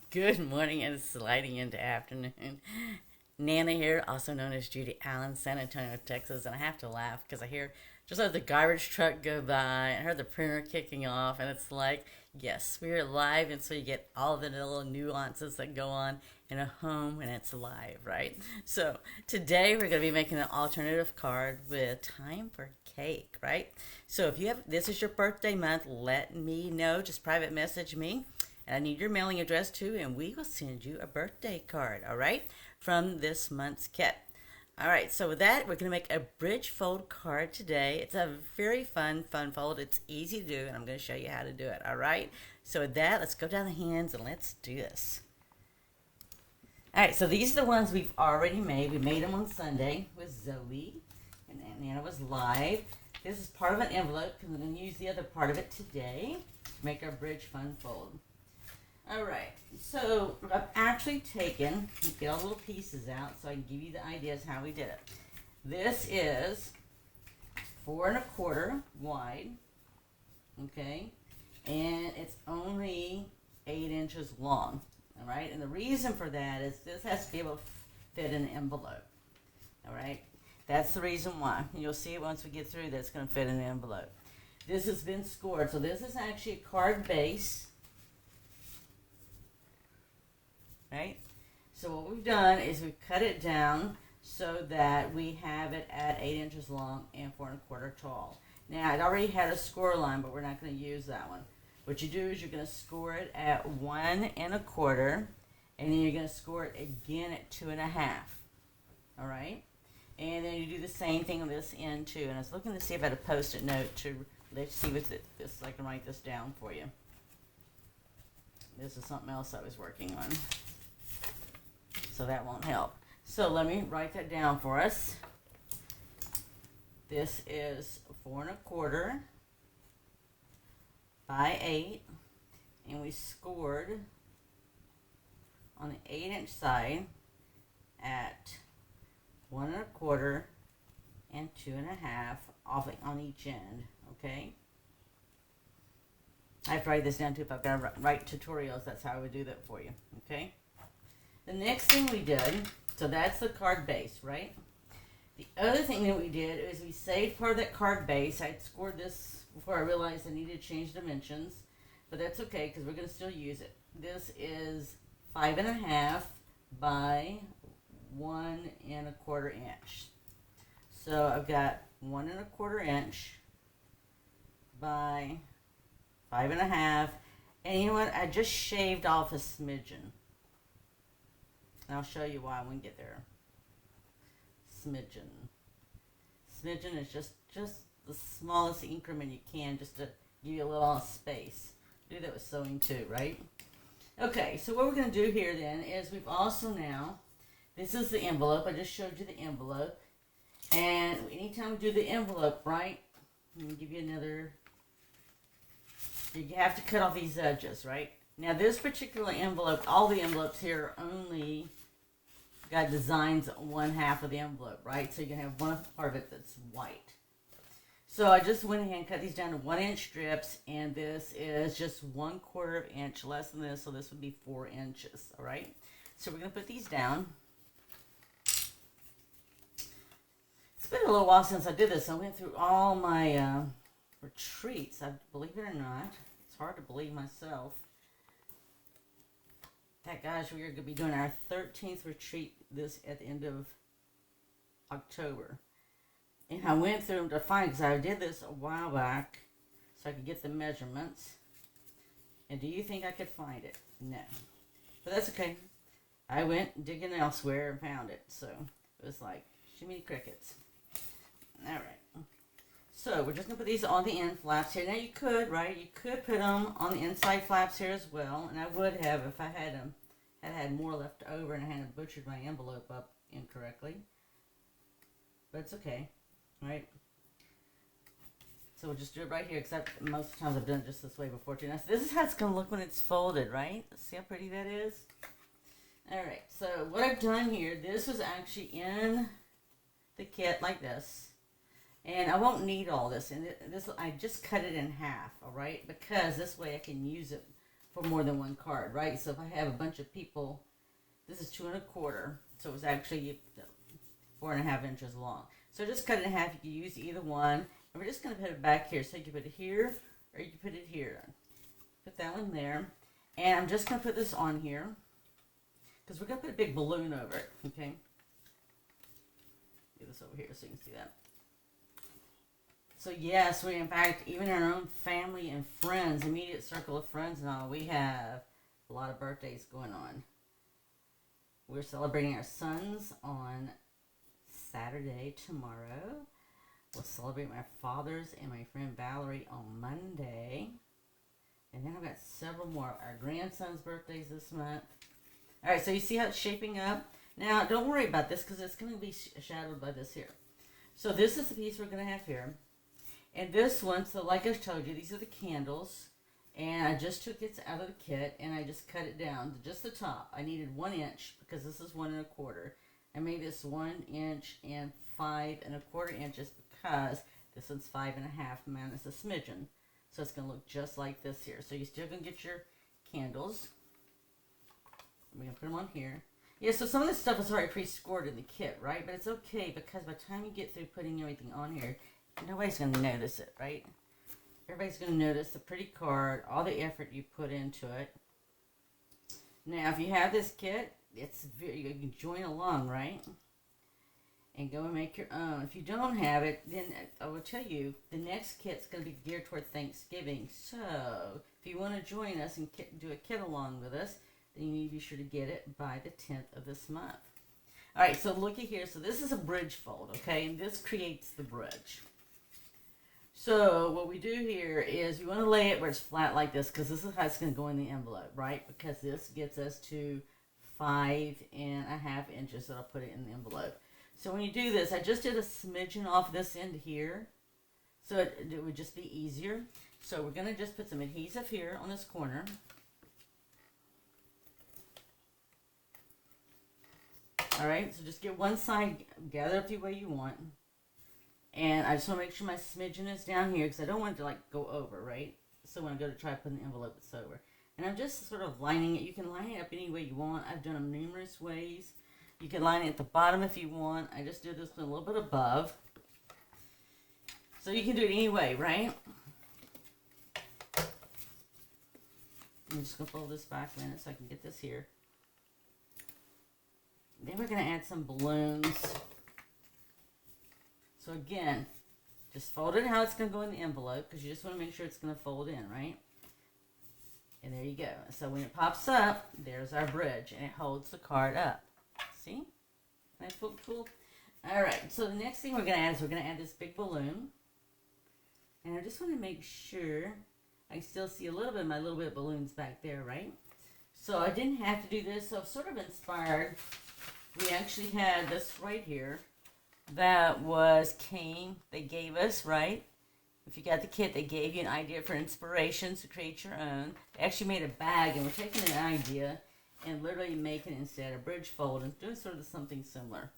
Good morning and sliding into afternoon. Nana here, also known as Judy Allen, San Antonio, Texas, and I have to laugh because I hear just let the garbage truck go by and heard the printer kicking off, and it's like, yes, we are live, and so you get all the little nuances that go on in a home when it's live, right? So today we're going to be making an alternative card with time for cake, right? So if you have this is your birthday month, let me know. Just private message me. And I need your mailing address too, and we will send you a birthday card, all right, from this month's kit. All right, so with that, we're going to make a bridge fold card today. It's a very fun fold. It's easy to do, and I'm going to show you how to do it, all right? So with that, let's go down the hands and let's do this. All right, so these are the ones we've already made. We made them on Sunday with Zoe, and Nana was live. This is part of an envelope, because I'm going to use the other part of it today to make our bridge fun fold. All right, so I've actually taken, get all the little pieces out so I can give you the ideas how we did it. This is 4 1/4 wide, okay, and it's only 8 inches long, all right, and the reason for that is this has to be able to fit in an envelope, all right, that's the reason why. You'll see once we get through that's going to fit in the envelope. This has been scored, so this is actually a card base. Right? So what we've done is we've cut it down so that we have it at 8 inches long and 4 1/4 tall. Now, it already had a score line, but we're not going to use that one. What you do is you're going to score it at 1 1/4, and then you're going to score it again at 2 1/2. All right? And then you do the same thing on this end, too. And I was looking to see if I had a Post-it note to let's see what's this. I can write this down for you. This is something else I was working on, so that won't help. So let me write that down for us. This is 4 1/4 by 8, and we scored on the 8-inch side at 1 1/4 and 2 1/2 off on each end. Okay. I have to write this down too if I've got to write tutorials. That's how I would do that for you. Okay. The next thing we did, so that's the card base, right? The other thing that we did is we saved part of that card base. I'd scored this before I realized I needed to change dimensions, but that's okay because we're going to still use it. This is 5 1/2 by 1 1/4 inch. So I've got 1 1/4 inch by 5 1/2, and you know what? I just shaved off a smidgen. And I'll show you why when we get there. Smidgen. Smidgen is just the smallest increment you can, just to give you a little space. Do that with sewing too, right? Okay, so what we're going to do here then is we've also now, this is the envelope. I just showed you the envelope. And anytime we do the envelope, right, let me give you another, you have to cut off these edges, right? Now this particular envelope, all the envelopes here are only got designs on 1/2 of the envelope, right? So you're going to have one part of it that's white. So I just went ahead and cut these down to 1-inch strips, and this is just 1/4 inch less than this, so this would be 4 inches, all right? So we're going to put these down. It's been a little while since I did this. I went through all my retreats, I believe it or not. It's hard to believe myself. That gosh, we're going to be doing our 13th retreat this at the end of October. And I went through them to find, because I did this a while back so I could get the measurements. And do you think I could find it? No. But that's okay. I went digging elsewhere and found it. So it was like, shimmy crickets. All right. So we're just going to put these on the end flaps here. Now you could, right? You could put them on the inside flaps here as well. And I would have if I had more left over and I hadn't butchered my envelope up incorrectly. But it's okay, right? So we'll just do it right here, except most of the times I've done it just this way before too. Now, so this is how it's going to look when it's folded, right? See how pretty that is? All right, so what I've done here, this was actually in the kit like this. And I won't need all this. And this I just cut it in half, all right? Because this way I can use it for more than one card, right? So if I have a bunch of people, this is 2 1/4, so it's actually 4.5 inches long. So just cut it in half. You can use either one, and we're just going to put it back here. So you can put it here, or you can put it here. Put that one there, and I'm just going to put this on here because we're going to put a big balloon over it. Okay, get this over here so you can see that. So yes, we in fact, even our own family and friends, immediate circle of friends and all, we have a lot of birthdays going on. We're celebrating our sons on Saturday tomorrow. We'll celebrate my father's and my friend Valerie on Monday. And then I've got several more. Our grandson's birthdays this month. Alright, so you see how it's shaping up? Now, don't worry about this because it's going to be shadowed by this here. So this is the piece we're going to have here. And this one, so like I told you, these are the candles. And I just took it out of the kit and I just cut it down to just the top. I needed 1 inch because this is 1 1/4. I made this 1 inch and 5 1/4 inches because this one's 5 1/2 minus a smidgen. So it's going to look just like this here. So you're still going to get your candles. I'm going to put them on here. Yeah, so some of this stuff is already pre-scored in the kit, right? But it's okay because by the time you get through putting everything on here, nobody's going to notice it, right? Everybody's going to notice the pretty card, all the effort you put into it. Now, if you have this kit, you can join along, right? And go and make your own. If you don't have it, then I will tell you, the next kit's going to be geared toward Thanksgiving. So, if you want to join us and do a kit along with us, then you need to be sure to get it by the 10th of this month. Alright, so looky here. So this is a bridge fold, okay? And this creates the bridge. So what we do here is we want to lay it where it's flat like this because this is how it's going to go in the envelope, right? Because this gets us to 5 1/2 inches that I'll put it in the envelope. So when you do this, I just did a smidgen off this end here. So it would just be easier. So we're going to just put some adhesive here on this corner. Alright, so just get one side gathered up the way you want. And I just want to make sure my smidgen is down here because I don't want it to like go over, right? So when I go to try to put in the envelope, it's over. And I'm just sort of lining it. You can line it up any way you want. I've done them numerous ways. You can line it at the bottom if you want. I just did this one a little bit above. So you can do it any way, right? I'm just going to fold this back a minute so I can get this here. Then we're going to add some balloons. So again, just fold it how it's going to go in the envelope because you just want to make sure it's going to fold in, right? And there you go. So when it pops up, there's our bridge and it holds the card up. See? Nice little tool. Alright, so the next thing we're going to add is we're going to add this big balloon. And I just want to make sure I still see a little bit of my little bit of balloons back there, right? So I didn't have to do this, so sort of inspired. We actually had this right here. That they gave us, right? If you got the kit, they gave you an idea for inspirations to create your own. They actually made a bag, and we're taking an idea and literally making it instead a bridge fold and doing sort of something similar.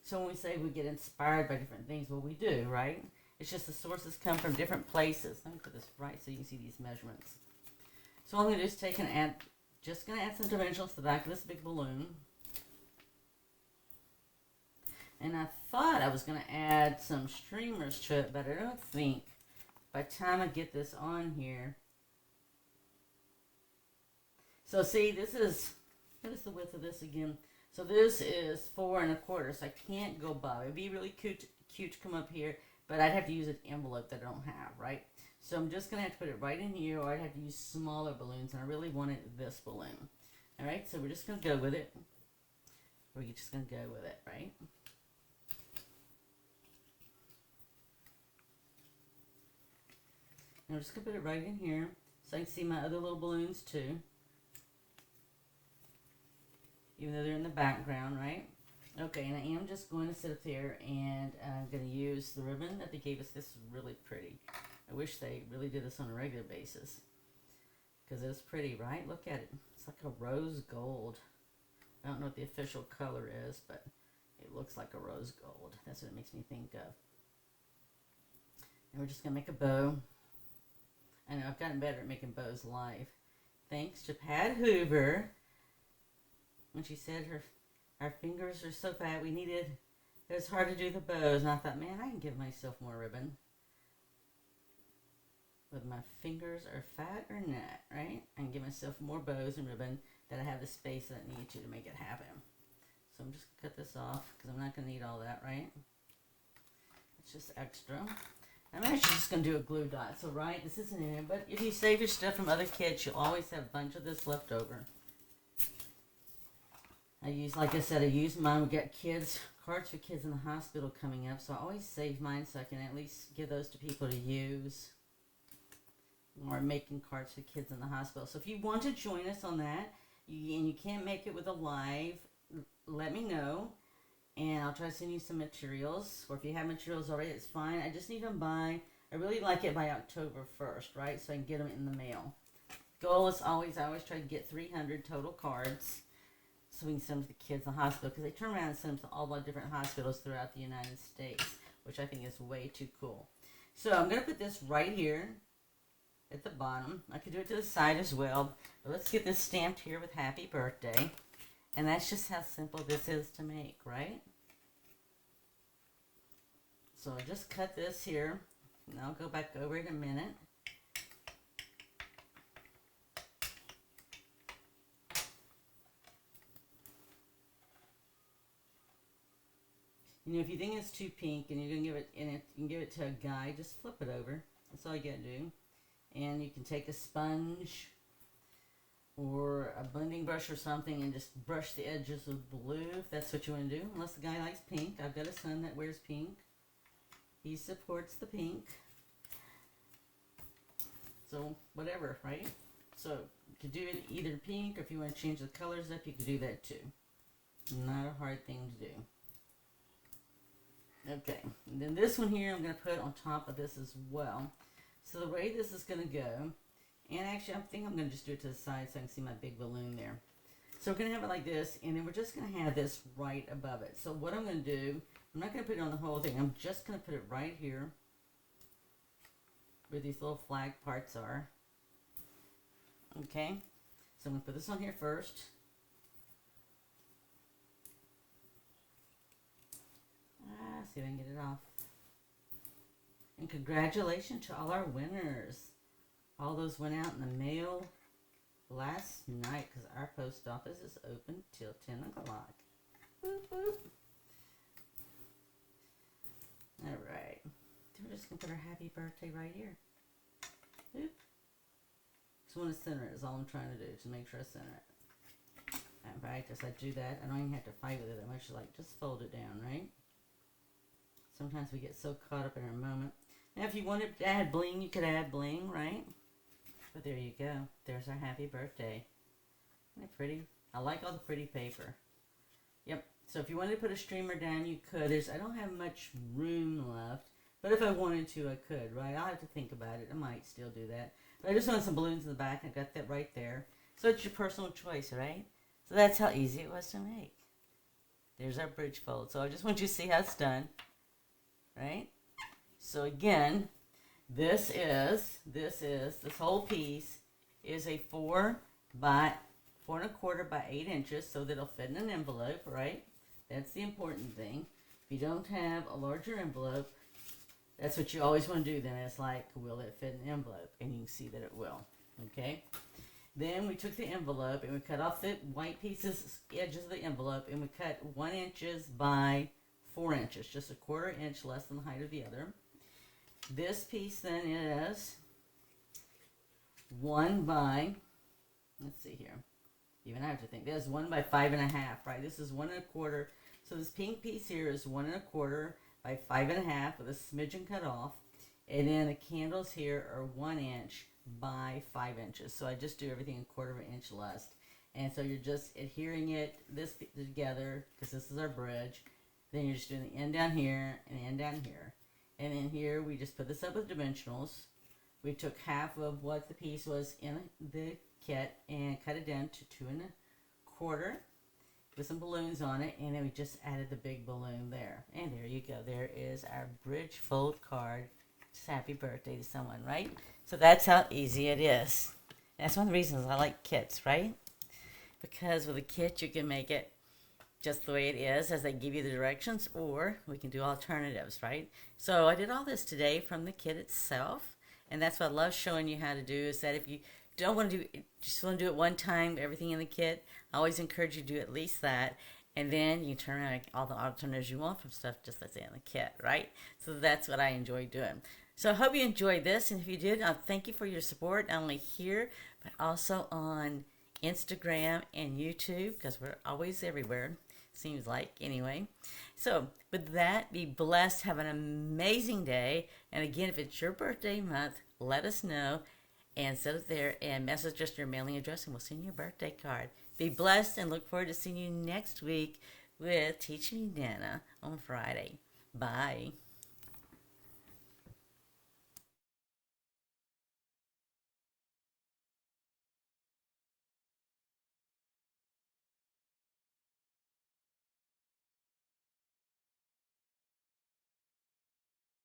So when we say we get inspired by different things, well, we do, right? It's just the sources come from different places. Let me put this right so you can see these measurements. So all I'm going to do is just going to add some dimensionals to the back of this big balloon. And I thought I was going to add some streamers to it, but I don't think by the time I get this on here. So see, what is the width of this again? So this is 4 1/4, so I can't go above. It'd be really cute to come up here, but I'd have to use an envelope that I don't have, right? So I'm just going to have to put it right in here, or I'd have to use smaller balloons, and I really wanted this balloon. Alright, so we're just going to go with it. We're just going to go with it, right? I'm just going to put it right in here so I can see my other little balloons too. Even though they're in the background, right? Okay, and I am just going to sit up there and I'm going to use the ribbon that they gave us. This is really pretty. I wish they really did this on a regular basis because it's pretty, right? Look at it. It's like a rose gold. I don't know what the official color is, but it looks like a rose gold. That's what it makes me think of. And we're just going to make a bow. I know I've gotten better at making bows live. thanks to Pat Hoover when she said our fingers are so fat it was hard to do the bows, and I thought, man, I can give myself more ribbon. Whether my fingers are fat or not, right? I can give myself more bows and ribbon that I have the space that I need to make it happen. So I'm just going to cut this off because I'm not going to need all that, right? It's just extra. I'm actually just going to do a glue dot. So, right, this isn't in it, but if you save your stuff from other kits, you'll always have a bunch of this left over. Like I said, I use mine. We got cards for kids in the hospital coming up, so I always save mine so I can at least give those to people to use. Or making cards for kids in the hospital. So if you want to join us on that, and you can't make it with a live, let me know, and I'll try to send you some materials. Or if you have materials already, it's fine. I just need them by, I really like it by October 1st, right? So I can get them in the mail. Goal is I always try to get 300 total cards so we can send them to the kids in the hospital, because they turn around and send them to all the different hospitals throughout the United States, which I think is way too cool. So I'm going to put this right here at the bottom. I could do it to the side as well, but let's get this stamped here with happy birthday. And that's just how simple this is to make, right? So I just cut this here, and I'll go back over it in a minute. You know, if you think it's too pink and you're gonna give it you can give it to a guy, just flip it over. That's all you gotta do. And you can take a sponge or a blending brush or something and just brush the edges with blue if that's what you want to do. Unless the guy likes pink. I've got a son that wears pink. He supports the pink. So whatever, right? So to do it either pink, or if you want to change the colors up, you can do that too. Not a hard thing to do. Okay, and then this one here I'm going to put on top of this as well. So the way this is going to go, and actually I think I'm going to just do it to the side so I can see my big balloon there. So we're going to have it like this, and then we're just going to have this right above it. So what I'm going to do, I'm not going to put it on the whole thing. I'm just going to put it right here where these little flag parts are. Okay, so I'm going to put this on here first. See if I can get it off. And congratulations to all our winners. All those went out in the mail last night because our post office is open till 10 o'clock. Boop, boop. Alright. We're just going to put our happy birthday right here. Boop. Just want to center it is all I'm trying to do, to make sure I center it. Alright, as I do that, I don't even have to fight with it that much. Like, just fold it down, right? Sometimes we get so caught up in our moment. Now, if you wanted to add bling, you could add bling, right? But there you go. There's our happy birthday. Isn't it pretty? I like all the pretty paper. Yep. So if you wanted to put a streamer down, you could. I don't have much room left. But if I wanted to, I could, right? I'll have to think about it. I might still do that. But I just want some balloons in the back. I got that right there. So it's your personal choice, right? So that's how easy it was to make. There's our bridge fold. So I just want you to see how it's done. Right? So again, this whole piece is a 4 1/4 by 8 inches, so that it'll fit in an envelope, right? That's the important thing. If you don't have a larger envelope, that's what you always want to do. Then it's like, will it fit in an envelope? And you can see that it will. Okay? Then we took the envelope and we cut off the white pieces, edges of the envelope, and we cut 1 inch by 4 inches, just a 1/4 inch less than the height of the other. This piece then is 1 by, let's see here, even I have to think, this is 1 by 5.5, right? This is 1 1/4. So this pink piece here is 1 1/4 by 5.5 with a smidgen cut off. And then the candles here are 1 inch by 5 inches. So I just do everything a 1/4 inch less. And so you're just adhering this together, because this is our bridge. Then you're just doing the end down here and the end down here. And then here we just put this up with dimensionals. We took half of what the piece was in the kit and cut it down to 2 1/4 with some balloons on it. And then we just added the big balloon there. And there you go. There is our bridge fold card. Just happy birthday to someone, right? So that's how easy it is. That's one of the reasons I like kits, right? Because with a kit, you can make it just the way it is as they give you the directions, or we can do alternatives, right? So I did all this today from the kit itself, and that's what I love showing you how to do. Is that if you don't want to do it, just want to do it one time, everything in the kit, I always encourage you to do at least that, and then you turn around and make all the alternatives you want from stuff just that's in the kit, right? So that's what I enjoy doing. So I hope you enjoyed this, and if you did, thank you for your support, not only here, but also on Instagram and YouTube, because we're always everywhere, seems like, anyway. So, with that, be blessed, have an amazing day, and again, if it's your birthday month, let us know, and set it there, and message us your mailing address, and we'll send you a birthday card. Be blessed, and look forward to seeing you next week with Teaching Nana on Friday. Bye.